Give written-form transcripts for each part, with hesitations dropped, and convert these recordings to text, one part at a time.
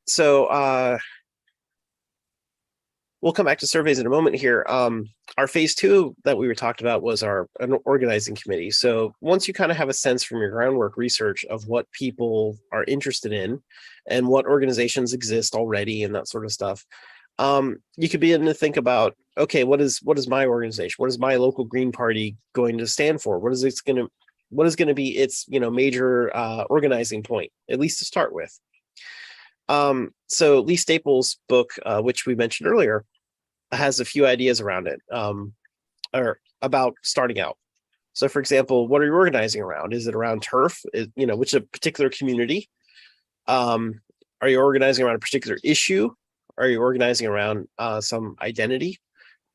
So we'll come back to surveys in a moment here. Our phase two that we were talking about was an organizing committee. So once you kind of have a sense from your groundwork research of what people are interested in and what organizations exist already and that sort of stuff, you could begin to think about, okay, what is my organization? What is my local Green Party going to stand for? What is going to be its major organizing point, at least to start with? So Lee Staples' book, which we mentioned earlier, has a few ideas around it, or about starting out. So, for example, what are you organizing around? Is it around turf? Which is a particular community? Are you organizing around a particular issue? Are you organizing around some identity?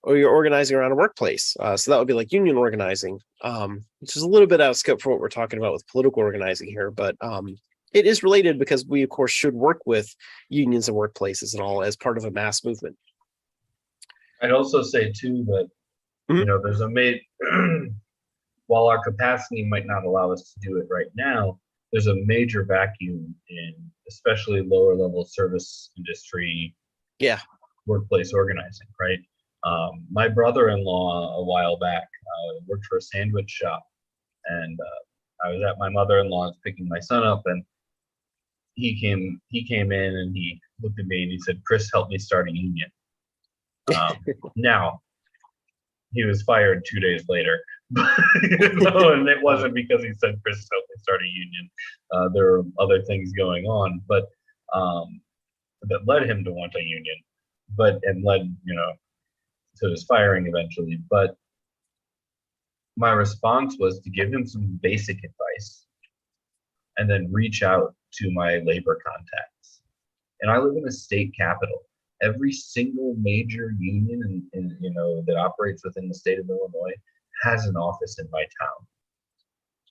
Or you're organizing around a workplace? So that would be like union organizing, which is a little bit out of scope for what we're talking about with political organizing here, but it is related because we, of course, should work with unions and workplaces and all as part of a mass movement. I'd also say too that there's while our capacity might not allow us to do it right now, there's a major vacuum in especially lower level service industry, workplace organizing, right? My brother-in-law a while back worked for a sandwich shop, and I was at my mother-in-law's picking my son up, and he came in and he looked at me and he said, "Chris, help me start a union." Now, he was fired 2 days later, and it wasn't because he said, "Chris, help me start a union." There were other things going on, but that led him to want a union, and led to his firing eventually. But my response was to give him some basic advice and then reach out to my labor contacts. And I live in a state capital. Every single major union that operates within the state of Illinois has an office in my town.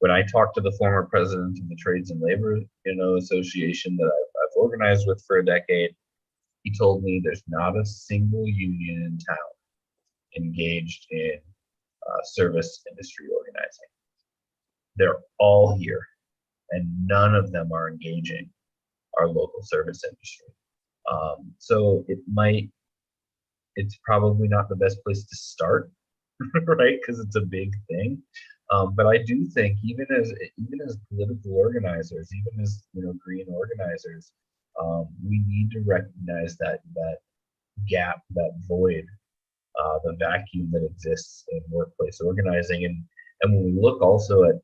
When I talked to the former president of the Trades and Labor Association that I've organized with for a decade, he told me there's not a single union in town engaged in service industry organizing. They're all here, and none of them are engaging our local service industry. So it's probably not the best place to start, right? Because it's a big thing. But I do think even as political organizers, even as green organizers, we need to recognize that gap, that void, the vacuum that exists in workplace organizing. And when we look also at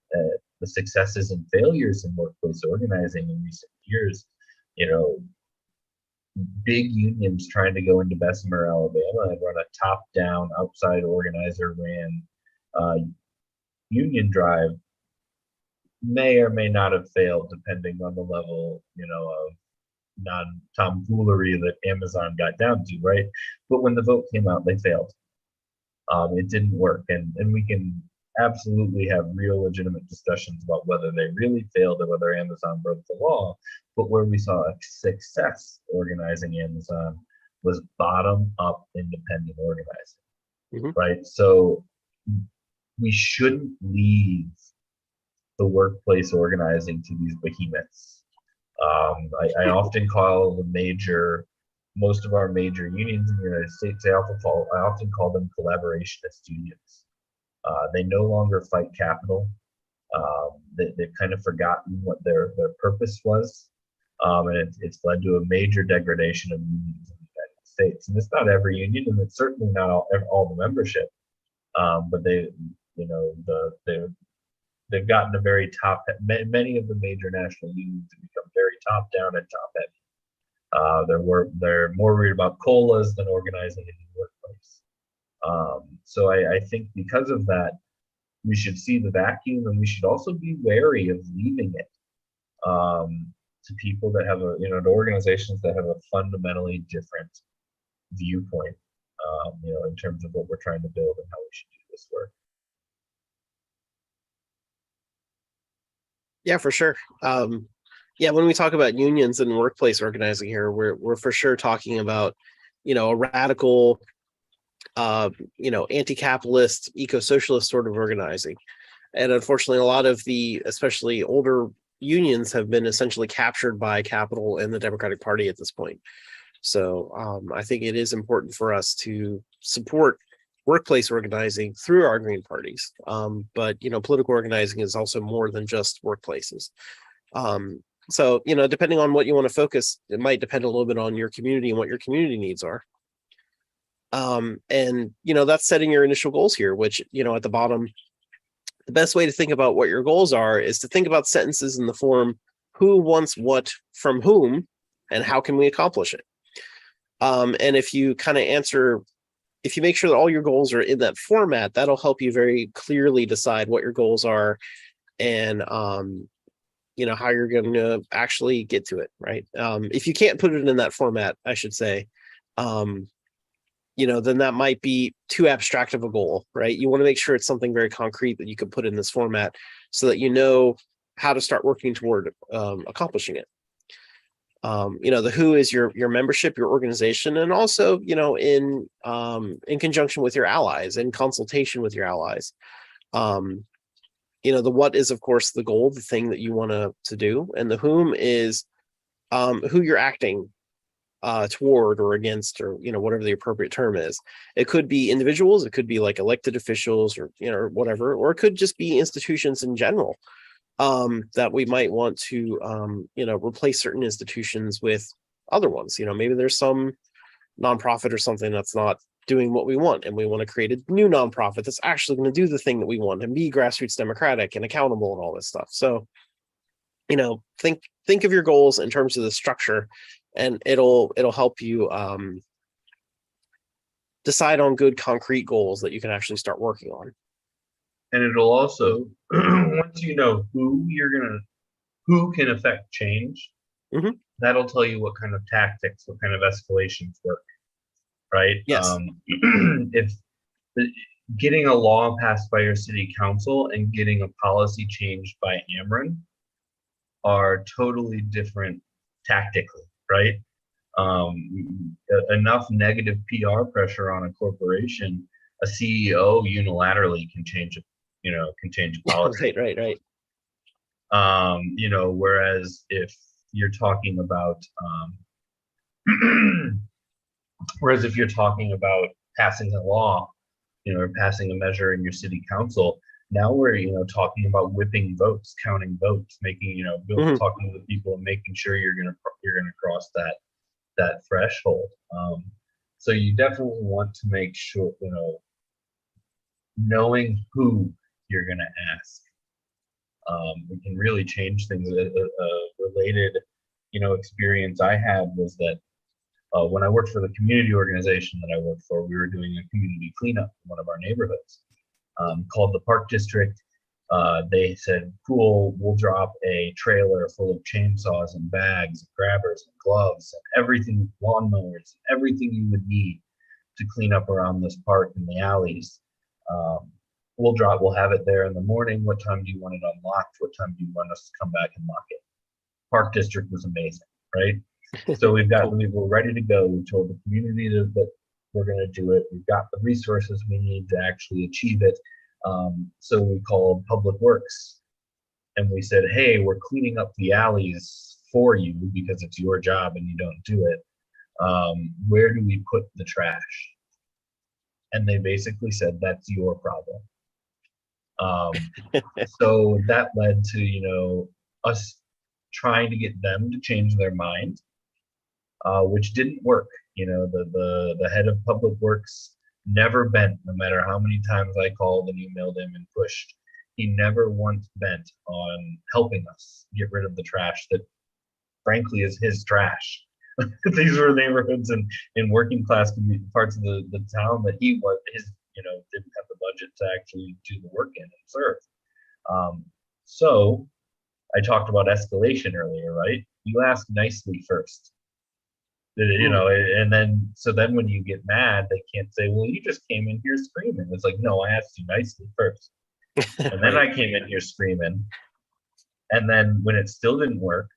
the successes and failures in workplace organizing in recent years, big unions trying to go into Bessemer, Alabama, and run a top-down, outside organizer-ran union drive may or may not have failed, depending on the level, of non-tomfoolery that Amazon got down to, right? But when the vote came out, they failed. It didn't work, and we can absolutely have real legitimate discussions about whether they really failed or whether Amazon broke the law. But where we saw a success organizing Amazon was bottom-up independent organizing, right? So we shouldn't leave the workplace organizing to these behemoths. I often call most of our major unions in the United States, I often call them collaborationist unions. They no longer fight capital. They've kind of forgotten what their purpose was, and it's led to a major degradation of unions in the United States. And it's not every union, and it's certainly not all the membership, but they've gotten a very top. Many of the major national unions have become very top down and top heavy. They're more worried about colas than organizing in the workplace. So I think because of that, we should see the vacuum, and we should also be wary of leaving it to people that have to organizations that have a fundamentally different viewpoint, in terms of what we're trying to build and how we should do this work. Yeah, for sure. When we talk about unions and workplace organizing here, we're for sure talking about, a radical, anti-capitalist, eco-socialist sort of organizing. And unfortunately, a lot of the, especially older unions have been essentially captured by capital and the Democratic Party at this point. So I think it is important for us to support workplace organizing through our green parties. But political organizing is also more than just workplaces. So depending on what you want to focus, it might depend a little bit on your community and what your community needs are. And that's setting your initial goals here, which at the bottom, the best way to think about what your goals are is to think about sentences in the form who wants what from whom and how can we accomplish it. And if you kind of if you make sure that all your goals are in that format, that'll help you very clearly decide what your goals are and how you're going to actually get to it, right? If you can't put it in that format, I should say, then that might be too abstract of a goal, right? You want to make sure it's something very concrete that you can put in this format so that you know how to start working toward accomplishing it. The who is your membership, your organization, and also, in conjunction with your allies, in consultation with your allies. The what is, of course, the goal, the thing that you want to do, and the whom is who you're acting toward or against, or whatever the appropriate term is. It could be individuals, it could be like elected officials, or whatever, or it could just be institutions in general, that we might want to replace certain institutions with other ones. Maybe there's some nonprofit or something that's not doing what we want, and we want to create a new nonprofit that's actually going to do the thing that we want and be grassroots democratic and accountable and all this stuff. So think of your goals in terms of the structure, and it'll help you decide on good concrete goals that you can actually start working on. And it'll also, once you know who can affect change, that'll tell you what kind of tactics, what kind of escalations work, right? Yes. If getting a law passed by your city council and getting a policy changed by Ameren are totally different tactically, right? Enough negative PR pressure on a corporation, a CEO unilaterally can change a policy. Right. Whereas if you're talking about passing a law, or passing a measure in your city council, now we're talking about whipping votes, counting votes, making talking to the people and making sure you're gonna cross that threshold. So you definitely want to make sure knowing who you're gonna ask. We can really change things. A related experience I had was that when I worked for the community organization that I worked for, we were doing a community cleanup in one of our neighborhoods, called the Park District. They said, cool, we'll drop a trailer full of chainsaws and bags, and grabbers and gloves and everything, lawnmowers, everything you would need to clean up around this park and the alleys. We'll have it there in the morning. What time do you want it unlocked? What time do you want us to come back and lock it? Park District was amazing, right? So we were ready to go. We told the community that we're going to do it. We've got the resources we need to actually achieve it. So we called Public Works and we said, hey, we're cleaning up the alleys for you because it's your job and you don't do it. Where do we put the trash? And they basically said, that's your problem. So that led to, us trying to get them to change their mind, which didn't work. The head of Public Works never bent, no matter how many times I called and emailed him and pushed. He never once bent on helping us get rid of the trash that frankly is his trash. These were neighborhoods in working class parts of the town that he didn't have the budget to actually do the work in and serve. So I talked about escalation earlier, right? You ask nicely first. And then when you get mad, they can't say, well, you just came in here screaming. It's like, no, I asked you nicely first. And then I came in here screaming. And then when it still didn't work,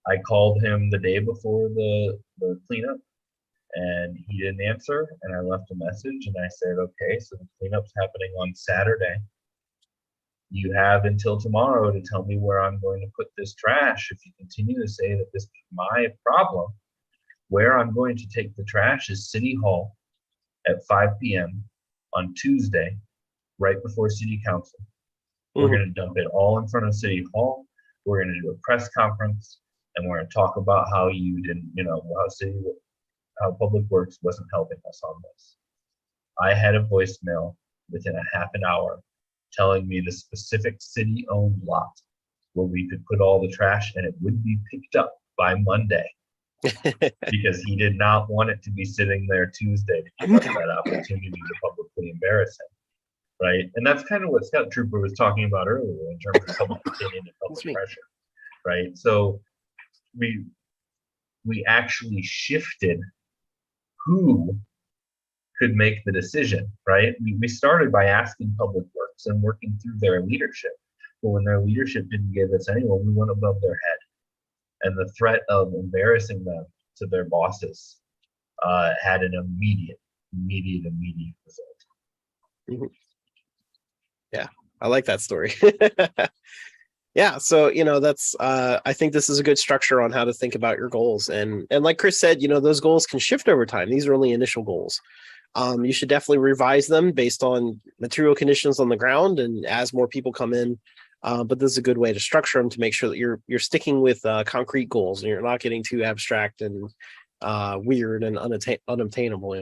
I called him the day before the cleanup and he didn't answer. And I left a message and I said, okay, so the cleanup's happening on Saturday. You have until tomorrow to tell me where I'm going to put this trash. If you continue to say that this is my problem, where I'm going to take the trash is City Hall at 5 p.m. on Tuesday, right before City Council. We're Mhm. going to dump it all in front of City Hall. We're going to do a press conference, and we're going to talk about how you didn't, how Public Works wasn't helping us on this. I had a voicemail within a half an hour telling me the specific city-owned lot where we could put all the trash and it would be picked up by Monday because he did not want it to be sitting there Tuesday to give us that opportunity to publicly embarrass him, right? And that's kind of what Scout Trooper was talking about earlier in terms of public opinion and public pressure, right? So we actually shifted who could make the decision, right? We started by asking Public Works and working through their leadership. But when their leadership didn't give us anyone, we went above their head. And the threat of embarrassing them to their bosses had an immediate result. Mhm. Yeah, I like that story. Yeah, so that's I think this is a good structure on how to think about your goals, and like Chris said, those goals can shift over time. These are only initial goals. You should definitely revise them based on material conditions on the ground and as more people come in. But this is a good way to structure them to make sure that you're sticking with concrete goals and you're not getting too abstract and weird and unobtainable.